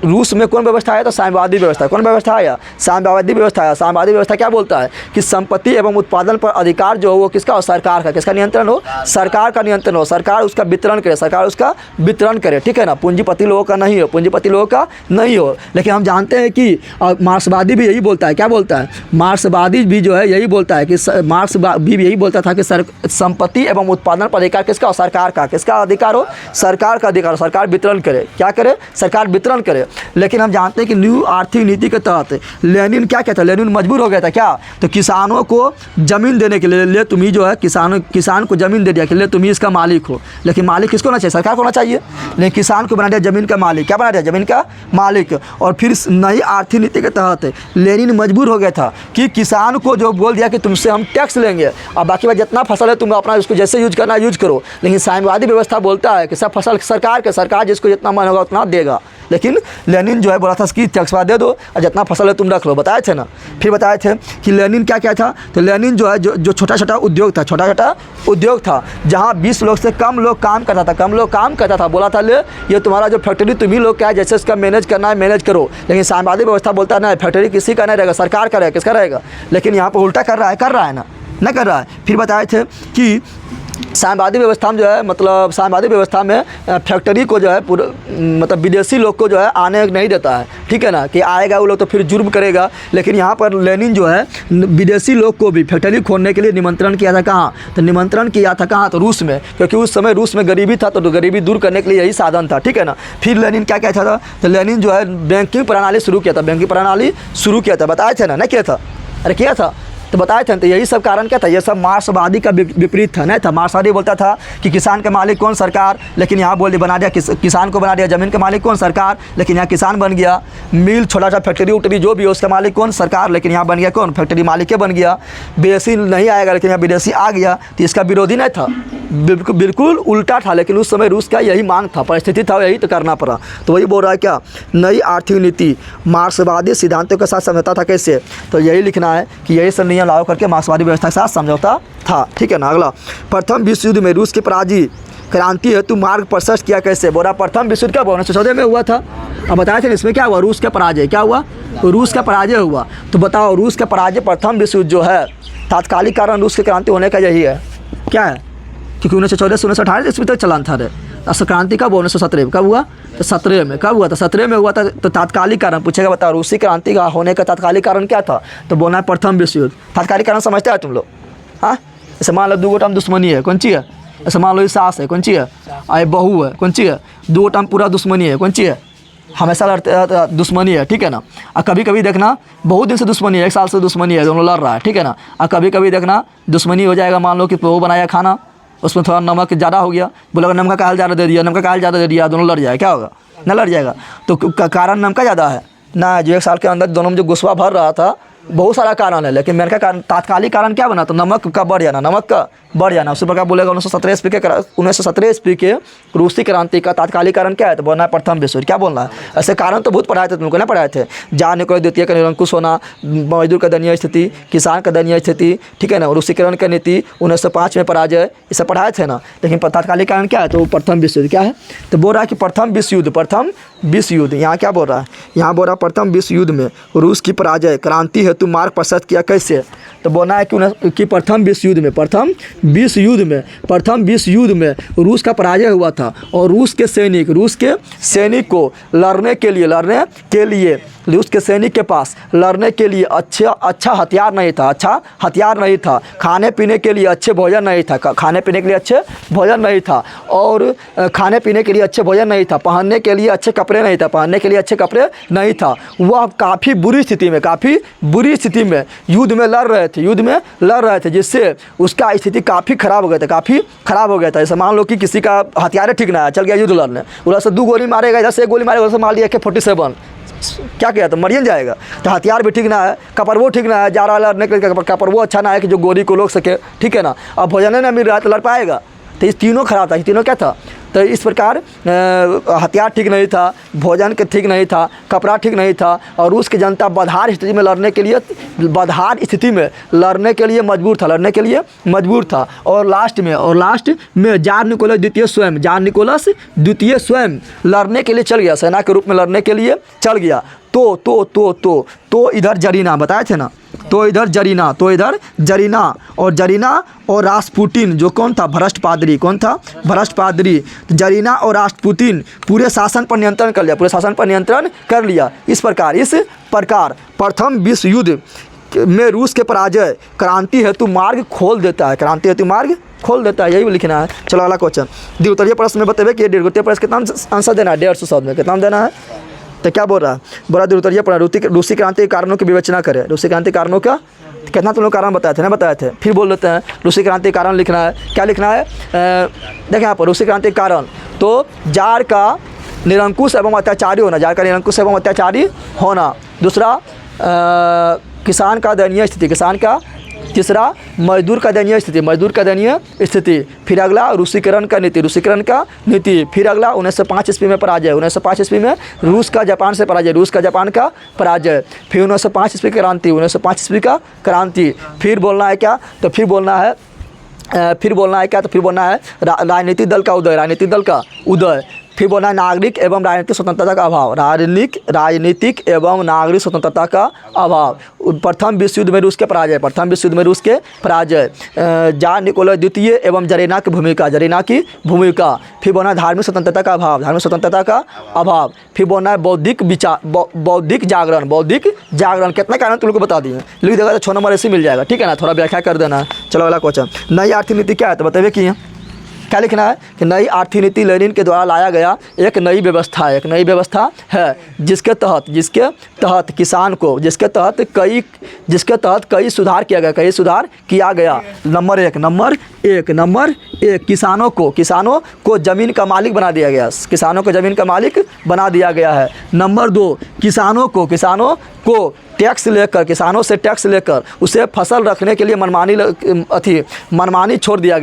रूस में कौन व्यवस्था आया? तो साम्यवादी व्यवस्था। कौन व्यवस्था आया? साम्यवादी व्यवस्था आया। साम्यवादी व्यवस्था क्या बोलता है कि संपत्ति एवं उत्पादन पर अधिकार जो हो वो किसका हो? सरकार का। किसका नियंत्रण हो? सरकार का नियंत्रण हो। सरकार उसका वितरण करे, सरकार उसका वितरण करे, ठीक है ना। पूंजीपति लोगों का नहीं हो, पूंजीपति लोगों का नहीं हो। लेकिन हम जानते हैं कि मार्क्सवादी भी यही बोलता है। क्या बोलता है? मार्क्सवादी भी जो है यही बोलता है कि मार्क्स भी यही बोलता था कि संपत्ति एवं उत्पादन पर अधिकार किसका हो? सरकार का। किसका अधिकार हो? सरकार का अधिकार। सरकार वितरण करे। क्या करे? सरकार वितरण करे। लेकिन हम जानते हैं कि न्यू आर्थिक नीति के तहत लेनिन क्या कहता है? लेनिन मजबूर हो गया था क्या? तो किसानों को जमीन देने के लिए तुम ही जो है किसान को जमीन दे दिया कि ले तुम ही इसका मालिक हो। लेकिन मालिक किसको होना चाहिए? सरकार को होना चाहिए। लेकिन किसान को बना दिया जमीन का मालिक। क्या बना दिया? जमीन का मालिक। और फिर नई आर्थिक नीति के तहत लेनिन मजबूर हो गया था कि किसान को जो बोल दिया कि तुमसे हम टैक्स लेंगे और बाकी बात जितना फसल है तुम अपना उसको जैसे यूज करना यूज करो। लेकिन साम्यवादी व्यवस्था बोलता है कि सब फसल सरकार के, सरकार जिसको जितना मन होगा उतना देगा। लेकिन लेनिन जो है बोला था कि टैक्सवा दे दो और जितना फसल है तुम रख लो। बताए थे ना। फिर बताए थे कि लेनिन क्या क्या था? तो लेनिन जो है जो छोटा छोटा उद्योग था, छोटा छोटा उद्योग था जहाँ 20 लोग से कम लोग काम करता था, कम लोग काम करता था। बोला था ले ये तुम्हारा जो फैक्ट्री तुम्ही लोग क्या है जैसे इसका मैनेज करना है मैनेज करो। लेकिन साम्यवादी व्यवस्था बोलता है ना, फैक्ट्री किसी का नहीं रहेगा, सरकार का रहेगा। किसका रहेगा? लेकिन यहाँ पर उल्टा कर रहा है ना, नहीं कर रहा है। फिर बताए थे कि साम्यवादी व्यवस्था में जो है मतलब साम्यवादी व्यवस्था में फैक्ट्री को जो है पूरा मतलब विदेशी लोग को जो है आने नहीं देता है, ठीक है ना, कि आएगा वो लोग तो फिर जुर्म करेगा। लेकिन यहाँ पर लेनिन जो है विदेशी लोग को भी फैक्ट्री खोलने के लिए निमंत्रण किया था। कहाँ? तो निमंत्रण किया था कहाँ? तो रूस में, क्योंकि उस समय रूस में गरीबी था तो गरीबी दूर करने के लिए यही साधन था, ठीक है ना। फिर लेनिन क्या कहता था? तो लेनिन जो है बैंकिंग प्रणाली शुरू किया था, बैंकिंग प्रणाली शुरू किया था। बताए थे ना, नहीं किया था? अरे किया था तो बताए थे। तो यही सब कारण क्या था? ये सब मार्क्सवादी का विपरीत था, नहीं था। मार्क्सवादी बोलता था कि किसान का मालिक कौन? सरकार। लेकिन यहाँ बोल बना दिया किसान को बना दिया जमीन का मालिक कौन? सरकार। लेकिन यहाँ किसान बन गया। मिल छोटा सा फैक्ट्री उक्ट्री जो भी हो उसका मालिक कौन? सरकार। लेकिन यहाँ बन गया कौन? फैक्ट्री मालिक बन गया। विदेशी नहीं आएगा, लेकिन यहाँ विदेशी आ गया तो इसका विरोधी नहीं था, बिल्कुल उल्टा था। लेकिन उस समय रूस का यही मांग था, परिस्थिति था, यही तो करना पड़ा। तो वही बोल रहा है क्या? नई आर्थिक नीति मार्क्सवादी सिद्धांतों के साथ समझौता था। कैसे? तो यही लिखना है कि यही सब नियम लागू करके मार्क्सवादी व्यवस्था के साथ समझौता था, ठीक है ना। अगला, प्रथम विश्व युद्ध में रूस की पराजय क्रांति हेतु मार्ग प्रशस्त किया। कैसे? बोला प्रथम विश्व युद्ध क्या 1914 में हुआ था। अब बताया था इसमें क्या हुआ? रूस का पराजय। क्या हुआ? रूस का पराजय हुआ। तो बताओ रूस का पराजय प्रथम विश्व युद्ध जो है तात्कालिक कारण रूस की क्रांति होने का यही है। क्या है? क्योंकि 1914 से 1918 इसमें तक चलान था। क्रांति कब? 1917 कब हुआ? तो 17 में। कब हुआ? तो 17 में हुआ था। तो तात्कालिक कारण पूछेगा, बताओ रूसी क्रांति का होने का तात्कालिक कारण क्या था? तो बोलना है प्रथम विश्व युद्ध। तात्कालिक कारण समझते हैं तुम लोग? हाँ, जैसे मान लो 2 गोटा में दुश्मनी है, कौन ची है? ऐसे मान लो ये सास है, कौन ची है? आए बहू है, कौन ची है? 2 गोटा में पूरा दुश्मनी है, कौन ची है? हमेशा लड़ते दुश्मनी है, ठीक है ना। और कभी कभी देखना बहुत दिन से दुश्मनी है, 1 साल से दुश्मनी है, दोनों लड़ रहा है, ठीक है ना। और कभी कभी देखना दुश्मनी हो जाएगा, मान लो कि वो बनाया खाना उसमें थोड़ा नमक ज़्यादा हो गया, बोला नमक का हाल ज़्यादा दे दिया, नमक का हाल ज़्यादा दे दिया, दोनों लड़ जाए, क्या होगा? ना लड़ जाएगा। तो कारण नमक का ज़्यादा है ना, जो 1 साल के अंदर दोनों में जो गुस्सा भर रहा था बहुत सारा कारण है। लेकिन मेरे का कारण तात्कालिक कारण क्या बना? तो नमक का बढ़ जाना, नमक का बढ़ जाना। उसी प्रकार बोलेगा 1917 ईस्वी के रूसी क्रांति का तात्कालिक कारण क्या है? तो बोलना है प्रथम विश्व युद्ध। क्या बोलना है? ऐसे कारण तो बहुत पढ़ाए थे तुमको, ना पढ़ाए थे? जान को द्वितीय का निरंकुश होना, मजदूर का दयनीय स्थिति, किसान का दयनीय स्थिति, ठीक है ना। रूसीकरण की नीति, 1905 में पराजय, ये सब पढ़ाए थे ना। लेकिन तात्कालिक कारण क्या है? तो प्रथम विश्व युद्ध। क्या है? तो बोल रहा है कि प्रथम विश्व युद्ध, प्रथम विश्व युद्ध। यहाँ क्या बोल रहा है? यहाँ बोल रहा है प्रथम विश्व युद्ध में रूस की पराजय क्रांति हेतु मार्ग प्रशस्त किया। कैसे? तो बोलना है कि प्रथम विश्व युद्ध में रूस का पराजय हुआ था और रूस के सैनिक को लड़ने के लिए रूस के सैनिक के पास लड़ने के लिए अच्छा हथियार नहीं था, खाने पीने के लिए अच्छे भोजन नहीं था, पहनने के लिए अच्छे कपड़े नहीं था। वह काफ़ी बुरी स्थिति में युद्ध में लड़ रहे थे, जिससे उसका स्थिति काफ़ी खराब हो गया था। जैसे मान लो कि किसी का हथियार ठीक ना है, चल गया युद्ध लड़ने, उधर से 2 गोली मारेगा, इधर से 1 गोली मारेगा, उधर से मार दिया AK-47, क्या किया? तो मरियन जाएगा। तो हथियार भी ठीक ना है, कपड़वो ठीक ना है, जा रहा लड़ने के लिए कपड़वो अच्छा ना है कि जो गोली को रोक सके, ठीक है ना। अब भोजन ना मिल रहा है तो लड़ पाएगा। तो ये तीनों खराब था। ये तीनों क्या था? तो इस प्रकार हथियार ठीक नहीं था, भोजन के ठीक नहीं था, कपड़ा ठीक नहीं था, और रूस की जनता बदहार स्थिति में लड़ने के लिए मजबूर था। और लास्ट में जार निकोलस द्वितीय स्वयं लड़ने के लिए चल गया, सेना के रूप में लड़ने के लिए चल गया। तो इधर जरीना बताए थे ना, तो इधर जरीना और रास्पुटिन जो कौन था, भ्रष्ट पादरी, जरीना और रास्पुटिन पूरे शासन पर नियंत्रण कर लिया। इस प्रकार प्रथम विश्व युद्ध में रूस के पराजय क्रांति हेतु मार्ग खोल देता है, यही लिखना है। चलो अगला क्वेश्चन, द्वितीय प्रश्न में बताइए कि द्वितीय प्रश्न कितना आंसर देना है, 150 शब्द में कितना देना है। तो क्या बोल रहा है, बोला द्वितीय प्रश्न रूसी क्रांति के कारणों की विवेचना करें। रूसी क्रांति के कारणों का कितना तुम लोग कारण बताए थे, फिर बोल देते हैं रूसी क्रांति के कारण लिखना है। क्या लिखना है, देखें यहाँ पर रूसी क्रांति के कारण, तो जार का निरंकुश एवं अत्याचारी होना, दूसरा किसान का दयनीय स्थिति, तीसरा मजदूर का दयनीय स्थिति, फिर अगला रूसीकरण का नीति, फिर अगला 1905 ईस्वी में पराजय, 1905 ईस्वी में रूस का जापान का पराजय, फिर 1905 ईस्वी का क्रांति, फिर बोलना है क्या, तो फिर बोलना है राजनीतिक दल का उदय, फिर बोलना है नागरिक एवं राजनीतिक स्वतंत्रता का अभाव, प्रथम विश्व युद्ध में रूस के पराजय, जार निकोलस द्वितीय एवं जरीना की भूमिका, फिर बोलना है धार्मिक स्वतंत्रता का अभाव, फिर बोलना है बौद्धिक जागरण। कितना कारण तुम लोग को बता दिए, लिख देगा तो 6 नंबर ऐसे मिल जाएगा, ठीक है ना, थोड़ा व्याख्या कर देना। चलो अगला क्वेश्चन, नई आर्थिक नीति क्या है, तो बताइए कि क्या लिखना है कि नई आर्थिक नीति लेनिन के द्वारा लाया गया एक नई व्यवस्था है, जिसके तहत किसान को जिसके तहत कई सुधार किया गया। नंबर एक किसानों को जमीन का मालिक बना दिया गया है। नंबर 2 किसानों को किसानों से टैक्स लेकर उसे फसल रखने के लिए मनमानी छोड़ दिया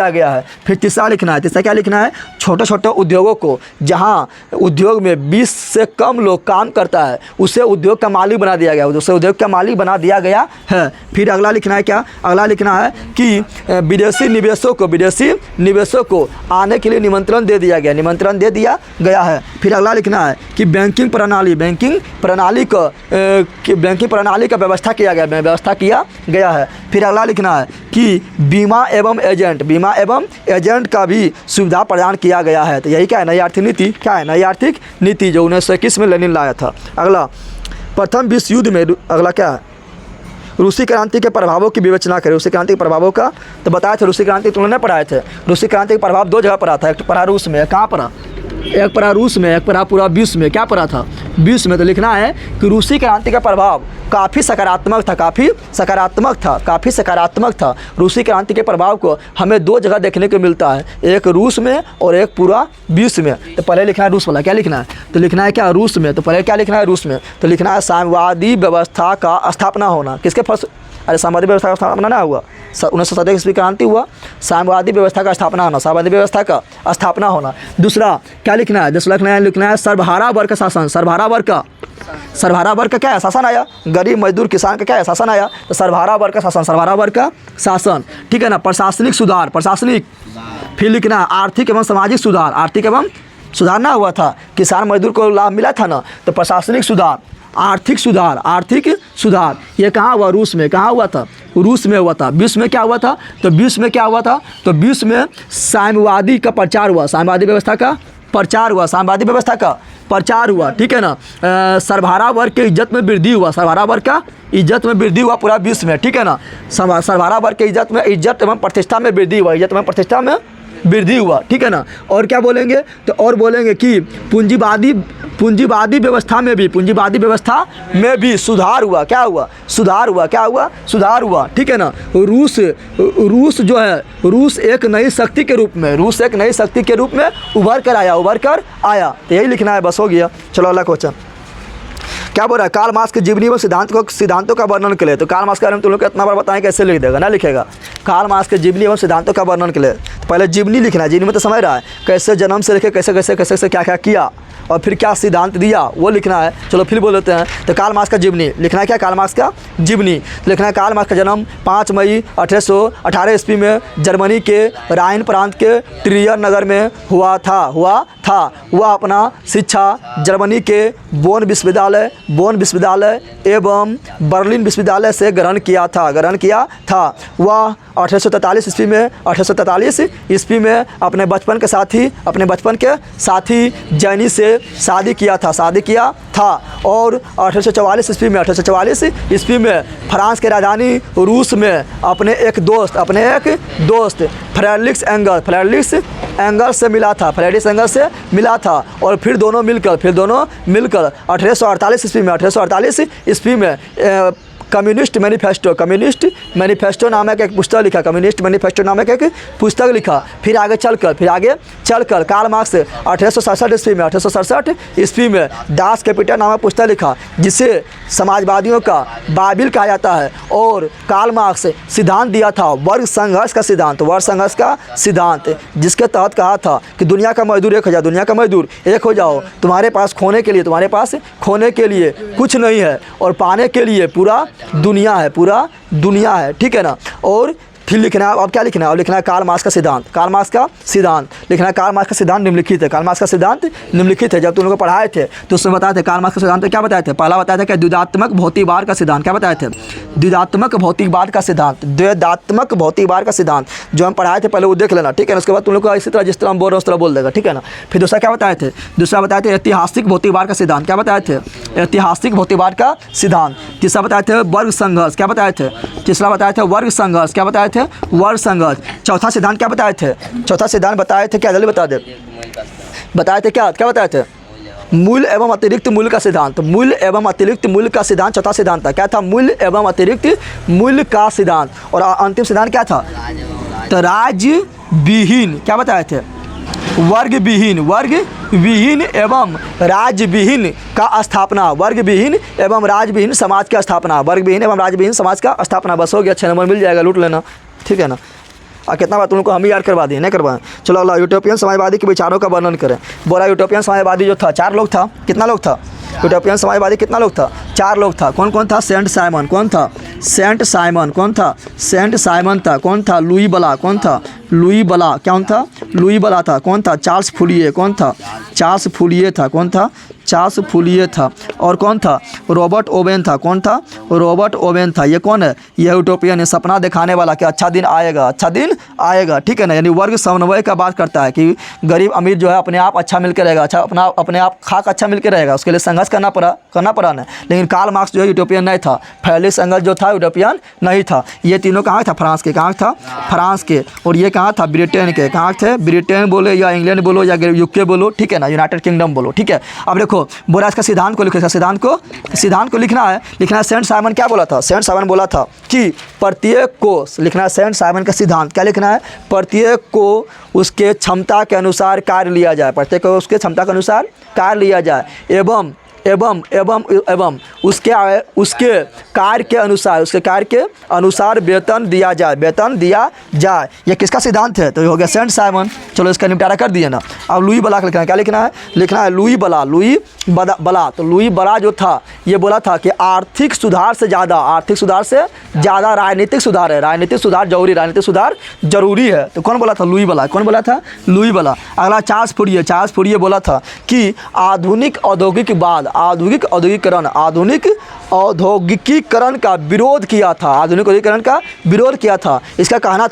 गया है। फिर तीसरा क्या लिखना है, छोटे उद्योगों को, जहां उद्योग में 20 से कम लोग काम करता है, उसे उद्योग का मालिक बना दिया गया है। फिर अगला लिखना है क्या, अगला लिखना है कि विदेशी निवेशों को आने के लिए निमंत्रण दे दिया गया है। फिर अगला लिखना है कि बैंकिंग प्रणाली का व्यवस्था किया गया है। फिर अगला लिखना है कि बीमा एवं एजेंट का भी सुविधा प्रदान किया गया है। तो यही क्या है, नई आर्थिक नीति, जो 1921 में लेनिन लाया था। अगला प्रथम विश्व युद्ध में अगला क्या है, रूसी क्रांति के प्रभावों की विवेचना करें। रूसी क्रांति के प्रभावों का तो बताए थे, रूसी क्रांति तुमने पढ़ाए थे। रूसी क्रांति का प्रभाव 2 जगह पड़ा था, एक पढ़ा रूस में, कहाँ पढ़ा, एक पढ़ा रूस में, एक पढ़ा पूरा विश्व में। क्या पढ़ा था, विश्व में। तो लिखना है कि रूसी क्रांति का प्रभाव काफ़ी सकारात्मक था। रूसी क्रांति के प्रभाव को हमें 2 जगह देखने को मिलता है, एक रूस में और एक पूरा विश्व में। तो पहले लिखना है रूस वाला, क्या लिखना है, तो लिखना है क्या, रूस में। तो पहले क्या लिखना है, रूस में। तो लिखना है साम्यवादी व्यवस्था का स्थापना होना। किसके फर्स्ट, अरे साम्यवादी व्यवस्था का स्थापना ना हुआ, 1917 ईस्वी क्रांति हुआ, साम्यवादी व्यवस्था का स्थापना होना। दूसरा क्या लिखना है, लिखना है सर्वहारा वर्ग का शासन। सर्वहारा वर्ग का क्या है, शासन आया, गरीब मजदूर किसान का क्या है, शासन आया। तो सर्वहारा वर्ग का शासन, ठीक है ना। प्रशासनिक सुधार, फिर लिखना है आर्थिक एवं सामाजिक सुधार ना हुआ था, किसान मजदूर को लाभ मिला था ना। तो प्रशासनिक सुधार, आर्थिक सुधार, ये कहाँ हुआ, रूस में। कहाँ हुआ था, रूस में हुआ था। विश्व में क्या हुआ था, तो विश्व में साम्यवादी का प्रचार हुआ, साम्यवादी व्यवस्था का प्रचार हुआ, ठीक है ना। सर्वहारा वर्ग के इज्जत में वृद्धि हुआ, पूरा विश्व में, ठीक है ना। सर्वहारा वर्ग के इज्जत एवं प्रतिष्ठा में वृद्धि हुआ, ठीक है ना। और क्या बोलेंगे, तो और बोलेंगे कि पूंजीवादी व्यवस्था में भी सुधार हुआ, ठीक है ना। रूस जो है, रूस एक नई शक्ति के रूप में उभर कर आया। तो यही लिखना है, बस हो गया। चलो अगला क्वेश्चन, क्या बोल रहा है, कार्ल मार्क्स के जीवनी व सिद्धांतों का वर्णन के लिए। तो कार्ल मार्क्स के बारे में तुम लोग को इतना बार बताएं कैसे लिख देगा, ना लिखेगा। कार्ल मार्क्स के जीवनी एवं सिद्धांतों का वर्णन के लिए तो पहले जीवनी लिखना है। जीवनी में तो समझ रहा है कैसे जन्म से लेकर कैसे कैसे कैसे कैसे क्या क्या किया और फिर क्या सिद्धांत दिया वो लिखना है। चलो फिर बोल लेते हैं। तो कार्ल मार्क्स का जीवनी लिखना है, क्या कार्ल मार्क्स का जीवनी तो लिखना है। कार्ल मार्क्स का जन्म 5 मई 1818 ईस्वी में जर्मनी के राइन प्रांत के ट्रियर नगर में हुआ था। वह अपना शिक्षा जर्मनी के बोन विश्वविद्यालय एवं बर्लिन विश्वविद्यालय से ग्रहण किया था। वह 1843 ईस्वी में अपने बचपन के साथी जैनी से शादी किया था और 1844 ईस्वी में फ्रांस के राजधानी रूस में अपने एक दोस्त फ्रेडरिक एंगल्स से मिला था और फिर दोनों मिलकर 1848 ईस्वी में कम्युनिस्ट मैनिफेस्टो नामक एक पुस्तक लिखा। फिर आगे चलकर कार्ल मार्क्स 1867 ईस्वी में दास कैपिटल नामक पुस्तक लिखा, जिसे समाजवादियों का बाइबिल कहा जाता है। और कार्ल मार्क्स सिद्धांत दिया था वर्ग संघर्ष का सिद्धांत, जिसके तहत कहा था कि दुनिया का मजदूर एक हो जाओ। तुम्हारे पास खोने के लिए कुछ नहीं है और पाने के लिए पूरा दुनिया है, ठीक है ना। और फिर लिखना है, अब क्या लिखना है, अब लिखना है कार्ल मार्क्स का सिद्धांत लिखना है। कार्ल मार्क्स का सिद्धांत निम्नलिखित है। कार्ल मार्क्स का सिद्धांत निम्नलिखित है। जब तुम लोग को पढ़ाए थे तो उसमें बताए थे कार्ल मार्क्स का सिद्धांत क्या बताए थे। पहला बताया था कि द्वैधात्मक भौतिकवाद का सिद्धांत, क्या बताए थे, द्वैधात्मक भौतिकवाद का सिद्धांत जो हम पढ़ाए थे पहले वो देख लेना, ठीक है ना। उसके बाद तुम लोग को इसी तरह जिस तरह हम बोल रहे हैं उस तरह बोल देगा, ठीक है ना। फिर दूसरा क्या बताए थे, ऐतिहासिक भौतिकवाद का सिद्धांत, क्या बताए थे, ऐतिहासिक भौतिकवाद का सिद्धांत। तीसरा बताए थे वर्ग संघर्ष, क्या बताए थे, तीसरा बताए थे वर्ग संघर्ष, क्या बताए थे, वर्ग संघर्ष। चौथा सिद्धांत क्या बताए थे, बताए थे क्या, जल्दी बता दे, बताए थे क्या बताए थे, मूल एवं अतिरिक्त मूल्य का सिद्धांत। चौथा सिद्धांत था, क्या था, मूल एवं अतिरिक्त मूल्य का सिद्धांत। और अंतिम सिद्धांत क्या था, तो राज्य विहीन, क्या बताए थे, वर्ग विहीन एवं राज्यविहीन का स्थापना, समाज की स्थापना। बस हो गया, 6 नंबर मिल जाएगा, लूट लेना, ठीक है ना। कितना बार तुमको हम ही याद करवा दिए, नहीं करवाएं। चलो अगला, यूटोपियन समाजवादी के विचारों का वर्णन करें। बोला यूटोपियन समाजवादी जो था 4 लोग था, कितना लोग था, यूटोपियन समाजवादी कितना लोग था, 4 लोग था। कौन था, सेंट साइमन, कौन था, सेंट साइमन था। कौन था, लुई बला, कौन था, लुई बला था। कौन था, चार्ल्स फूलिए, कौन था, चार्ल्स फूलिए था। और कौन था, रॉबर्ट ओवेन था। कौन था, रॉबर्ट ओवेन था। ये कौन है, यह यूटोपियन है, सपना दिखाने वाला कि अच्छा दिन आएगा, ठीक है ना। यानी वर्ग समन्वय का बात करता है कि गरीब अमीर जो है अपने आप अच्छा मिलकर रहेगा, अपने आप खाक अच्छा मिलकर रहेगा, उसके लिए संघर्ष करना पड़ा ना। लेकिन कार्ल मार्क्स जो है यूटोपियन नहीं था, फ्रेडरिक एंगल्स जो था यूटोपियन नहीं था। ये तीनों कहाँ था, फ्रांस के। और ये कहाँ था, ब्रिटेन के। कहाँ थे, ब्रिटेन बोलो या इंग्लैंड बोलो या यूके बोलो, ठीक है ना, यूनाइटेड किंगडम बोलो, ठीक है। अब देखो बोला इसका सिद्धांत को लिखो, सिद्धांत को लिखना है। सेंट साइमन क्या बोला था, सेंट साइमन बोला था कि प्रत्येक को लिखना है, सेंट साइमन का सिद्धांत क्या लिखना है, प्रत्येक को उसके क्षमता के अनुसार कार्य लिया जाए, एवं उसके कार्य के अनुसार वेतन दिया जाए। ये किसका सिद्धांत है, तो ये हो गया सेंट साइमन। चलो इसका निपटारा कर दिए ना। अब लुई बला का लिखना है, क्या लिखना है, लुई बला। तो लुई बला जो था ये बोला था कि आर्थिक सुधार से ज़्यादा राजनीतिक सुधार जरूरी है। तो कौन बोला था, लुई बला। अगला चार्ल्स फूरिये बोला था कि आधुनिक औद्योगिकीकरण का विरोध किया था। इसका कहना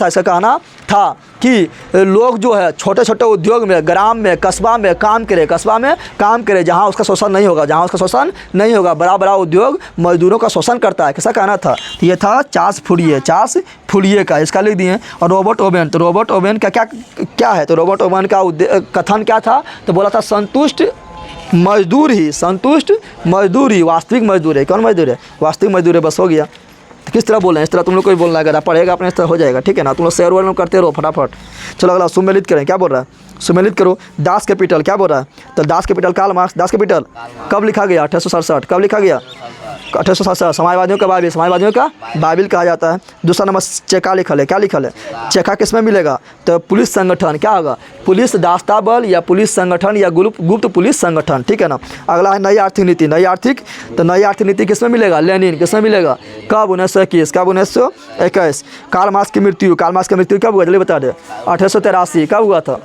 था कि लोग जो है छोटे छोटे उद्योग में, ग्राम में, कस्बा में काम करे जहाँ उसका शोषण नहीं होगा। बड़ा उद्योग मजदूरों का शोषण करता है, कैसा कहना था, ये था चार्ल्स फूरिये का। इसका लिख दिए। और रॉबर्ट ओवेन का क्या है, तो रॉबर्ट ओवेन का कथन क्या था, तो बोला था संतुष्ट मजदूर ही वास्तविक मजदूर है। कौन मजदूर है, वास्तविक मजदूर है। बस हो गया। तो किस तरह बोलना है, इस तरह तुम लोग को भी बोलना है, अगर आप पढ़ेगा अपने इस तरह हो जाएगा, ठीक है ना। तुम लोग शेयर वर्ड करते रहो फटाफट। चलो अगला सुमेलित करें, क्या बोल रहा है, सुमेलित करो। दास कैपिटल क्या बोल रहा है? तो Das Kapital Karl Marx. Das Kapital कब लिखा गया? 1867। कब लिखा गया? 1867। समाजवादियों का बाइबिल, समाजवादियों का बाइबिल कहा जाता है। दूसरा नंबर चेका लिखल है। क्या लिखल है? चेका किस में मिलेगा? तो पुलिस संगठन। क्या होगा? पुलिस दास्ता बल या पुलिस संगठन या गुप्त पुलिस संगठन, ठीक है ना। अगला है नई आर्थिक नीति। नई आर्थिक, तो नई आर्थिक नीति किस में मिलेगा? लेनिन। किस में मिलेगा? कब? 1921। कब? 1921। कार्ल मार्क्स की मृत्यु। कार्ल मार्क्स की मृत्यु कब हुआ? जल्दी बता दे। 1883। कब हुआ था?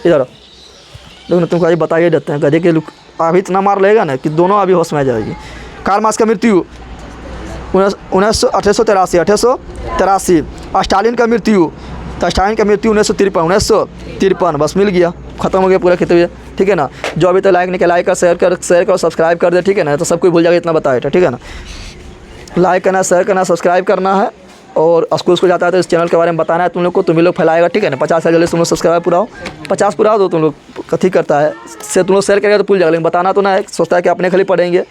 इधर देखो, तुमको अभी बताइए देते हैं। गधे के अभी इतना मार लेगा ना कि दोनों अभी होश में आ जाएगी। कार्ल मार्क्स का मृत्यु 1883। 1883। स्टालिन का मृत्यु, तो स्टालिन का मृत्यु 1953। 1953। बस मिल गया, खत्म हो गया पूरा खितवे, ठीक है ना। जो अभी तक लाइक नहीं किया, लाइक कर, शेयर कर, सब्सक्राइब कर दे, ठीक है ना। तो सब कोई भूल जाएगा, इतना बताया था, ठीक है ना। लाइक करना, शेयर करना, सब्सक्राइब करना है। और स्कूल जाता है तो इस चैनल के बारे में बताना है तुम लोग को, तुम लोग फैलाएगा, ठीक है ना। 50 जल्दी तुम लोग सब्सक्राइब पूरा 50 पूरा दो तुम लोग। कथी करता है से तुम लोग शेयर करेगा तो भूल जाएगा, लेकिन बताना तो ना है। सोचता है कि अपने खाली पढ़ेंगे,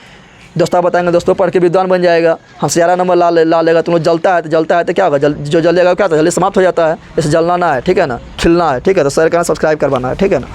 दोस्तों बताएंगे, दोस्तों पढ़ के विद्वान बन जाएगा, हमसे ज़्यादा नंबर ला लेगा। तुम लोग जलता है तो क्या होगा? जो जल जाएगा क्या होता है? जल्दी समाप्त हो जाता है। इसे जलना ना है, ठीक है ना, खिलना है, ठीक है। तो शेयर करना, सब्सक्राइब करवाना है, ठीक है ना।